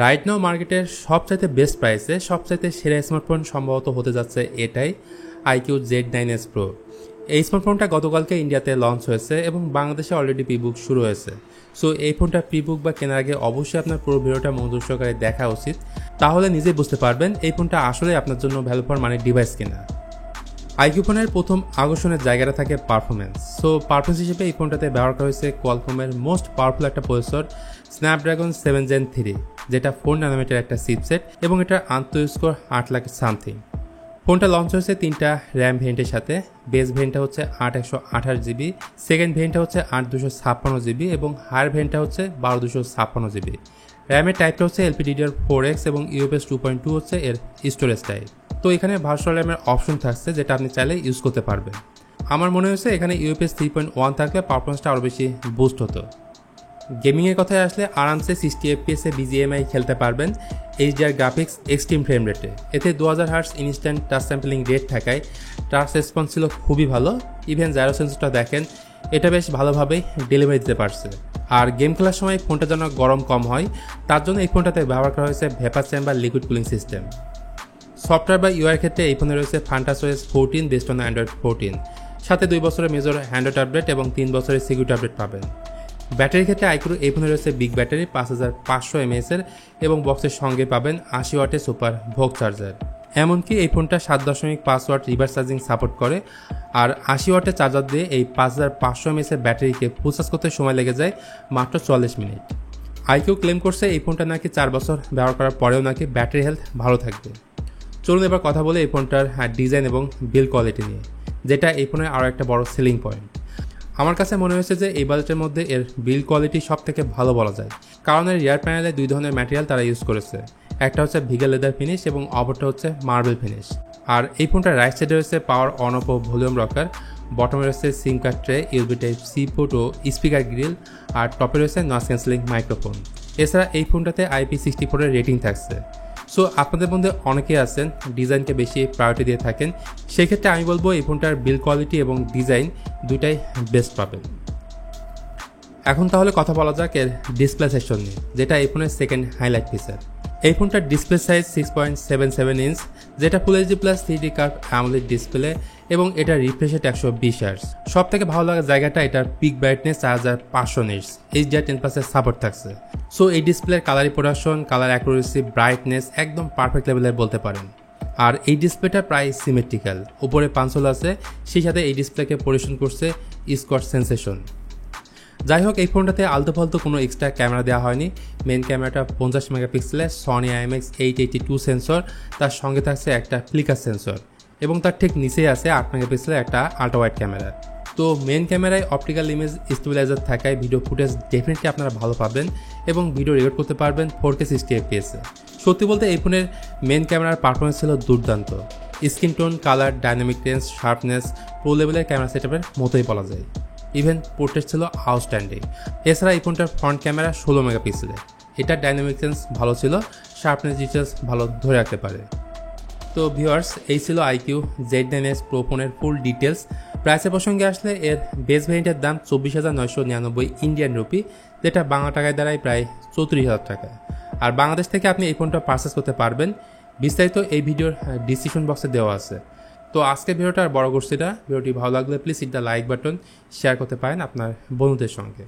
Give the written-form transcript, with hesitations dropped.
Right now মার্কেটের সবচাইতে best প্রাইসে সবচাইতে সেরা স্মার্টফোন সম্ভবত হতে যাচ্ছে এটাই iQOO Z9s Pro। এই স্মার্টফোনটা গতকালকে ইন্ডিয়াতে লঞ্চ হয়েছে এবং বাংলাদেশে অলরেডি প্রিবুক শুরু হয়েছে। সো এই ফোনটা প্রিবুক বা কেনার আগে অবশ্যই আপনার পুরো ভিডিওটা মনোযোগ সহকারে দেখা উচিত, তাহলে নিজেই বুঝতে পারবেন এই ফোনটা আসলে আপনার জন্য ভ্যালু ফর মানি ডিভাইস কিনা। iQOO ফোনের প্রথম আকর্ষণের জায়গাটা থাকে পারফরমেন্স। সো পারফরমেন্স হিসেবে এই ফোনটাতে ব্যবহার করা হয়েছে কোয়ালকমের মোস্ট পাওয়ারফুল একটা প্রসেসর স্ন্যাপড্রাগন 7 Gen 3, যেটা 4 ন্যানোমিটার একটা চিপসেট এবং এটার আন্তঃস্কোর 8 লাখ সামথিং। ফোনটা লঞ্চ হয়েছে 3টা র্যাম ভেরিয়েন্টের সাথে। বেস ভেরিয়েন্টটা হচ্ছে 8/128GB, সেকেন্ড ভেরিয়েন্টটা হচ্ছে 8/256GB এবং হায়ার ভেরিয়েন্টটা হচ্ছে 12/256GB। র্যামের টাইপটা হচ্ছে LPDDR4X এবং UFS 2.2 হচ্ছে এর স্টোরেজ টাইপ। তো এখানে ভার্চুয়াল র্যামের অপশন থাকছে যেটা আপনি চাইলে ইউজ করতে পারবেন। আমার মনে হয়েছে এখানে UFS 3.1 থাকলে পারফরমেন্সটা আরও বেশি বুস্ট হতো। গেমিংয়ের কথায় আসলে আরামসে 60 FPS BGMI খেলতে পারবেন HDR গ্রাফিক্স এক্সট্রিম ফ্রেম রেটে। এতে 2000 hertz instant touch sampling rate থাকায় টাচ রেসপন্স ছিল খুবই ভালো। ইভেন জাইরো সেন্সরটা দেখেন, এটা বেশ ভালোভাবেই ডেলিভারি দিতে পারছে। আর গেম খেলার সময় ফোনটা যেন গরম কম হয় তার জন্য এই ফোনটাতে ব্যবহার করা হয়েছে vapour chamber liquid cooling system. Software বা ইউআই ক্ষেত্রে এই ফোনে রয়েছে FunTouchOS 14 বেসড অন অ্যান্ড্রয়েড 14, সাথে 2 বছরের মেজর অ্যান্ড্রয়েড আপডেট এবং 3 বছরের সিকিউরিটি আপডেট পাবেন। ব্যাটারির ক্ষেত্রে iQOO এই ফোনে রয়েছে বিগ ব্যাটারি 5500 mAh এর এবং বক্সের সঙ্গে পাবেন 80 ওয়াটের সুপার ভোগ চার্জার। এমনকি এই ফোনটা 7.5 ওয়াট রিভার্স চার্জিং সাপোর্ট করে। আর 80 ওয়াটের চার্জার দিয়ে এই 5500 mAh এর ব্যাটারিকে ফুল চার্জ করতে সময় লেগে যায় মাত্র 40 মিনিট। iQOO ক্লেম করছে এই ফোনটা নাকি 4 বছর ব্যবহার করার পরেও নাকি ব্যাটারি হেলথ ভালো থাকবে। চলুন এবার কথা বলে এই ফোনটার ডিজাইন এবং বিল্ড কোয়ালিটি নিয়ে, যেটা এই ফোনের আরও একটা বড় সেলিং পয়েন্ট। আমার কাছে মনে হয়েছে যে এই বাজেটের মধ্যে এর বিল্ড কোয়ালিটি সব থেকে ভালো বলা যায়, কারণ এর রিয়ার প্যানেলে 2 ধরনের ম্যাটেরিয়াল তারা ইউজ করেছে। একটা হচ্ছে ভিগা লেদার ফিনিশ এবং অপরটা হচ্ছে মার্বেল ফিনিশ। আর এই ফোনটার রাইট সাইডে রয়েছে পাওয়ার অন অফ ও ভলিউম রকার, বটমে রয়েছে sim card tray, USB Type-C port ও স্পিকার গ্রিল, আর টপে রয়েছে নয়েজ ক্যান্সেলিং মাইক্রোফোন। এছাড়া এই ফোনটাতে IP64 এর রেটিং থাকছে। সো আপনাদের মধ্যে অনেকেই আছেন ডিজাইনকে বেশি প্রায়োরিটি দিয়ে থাকেন, সেক্ষেত্রে আমি বলবো এই ফোনটার বিল্ড কোয়ালিটি এবং ডিজাইন দুটাই বেস্ট পাবেন। এখন তাহলে কথা বলা যাক এর ডিসপ্লে সেকশন নিয়ে, যেটা এই ফোনের সেকেন্ড হাইলাইট ফিচার। এই ফোনটার ডিসপ্লে সাইজ 6.77 ইঞ্চ, যেটা full HD plus 3D curve AMOLED display এবং এটা রিফ্রেশ রেট 120 হার্টজ। সব থেকে ভালো লাগার জায়গাটা এটার পিক ব্রাইটনেস 4500 নিটস, HDR10+ এর সাপোর্ট থাকছে। সো এই ডিসপ্লের colour reproduction, colour accuracy, brightness একদম পারফেক্ট লেভেলের বলতে পারেন। আর এই ডিসপ্লেটা প্রায় সিমেট্রিক্যাল, উপরে পাঞ্চল আছে, সেই সাথে এই ডিসপ্লেকে পরিবেশন করছে স্কট সেন্সেশন। যাই হোক, এই ফোনটাতে আলতু ফালতু কোনো এক্সট্রা ক্যামেরা দেওয়া হয়নি। মেন ক্যামেরাটা 50 মেগাপিক্সেলের সনি IMX882 সেন্সর, তার সঙ্গে থাকছে একটা ফ্লিকার সেন্সর এবং তার ঠিক নিচেই আছে 8 মেগাপিক্সেলের একটা আল্ট্রা ওয়াইড ক্যামেরা। তো মেন ক্যামেরায় অপটিক্যাল ইমেজ স্টেবিলাইজার থাকায় ভিডিও ফুটেজ ডেফিনেটলি আপনারা ভালো পাবেন এবং ভিডিও রেকর্ড করতে পারবেন 4K 60 FPS। সত্যি বলতে এই ফোনের মেন ক্যামেরার পারফরমেন্স ছিল দুর্দান্ত। Screen tone, colour, dynamic range, sharpness pro লেভেলের ক্যামেরা সেটআপের মতোই বলা যায়। ইভেন পোর্ট্রেট ছিল আউটস্ট্যান্ডিং। এছাড়া এই ফোনটার ফ্রন্ট ক্যামেরা 16 মেগাপিক্সেলের, এটার ডাইনামিক রেঞ্জ ভালো ছিল, শার্পনেস ডিটেলস ভালো ধরে রাখতে পারে। তো ভিউয়ার্স, এই ছিল iQOO Z9s Pro ফোনের ফুল ডিটেলস। প্রাইসের প্রসঙ্গে আসলে এর বেস ভেরিয়েন্টের দাম 24,999 ইন্ডিয়ান রুপি, যেটা বাংলা টাকায় দাঁড়ায় প্রায় 34,000 টাকা। আর বাংলাদেশ থেকে আপনি এই ফোনটা পারচেস করতে পারবেন। বিস্তারিত এই ভিডিওর ডিসক্রিপশন বক্সে দেওয়া আছে। তো আজকের ভিডিওটা আর বড় করছি না। ভিডিওটি ভালো লাগলে please hit the like button, share করতে পারেন আপনার বন্ধুদের সঙ্গে।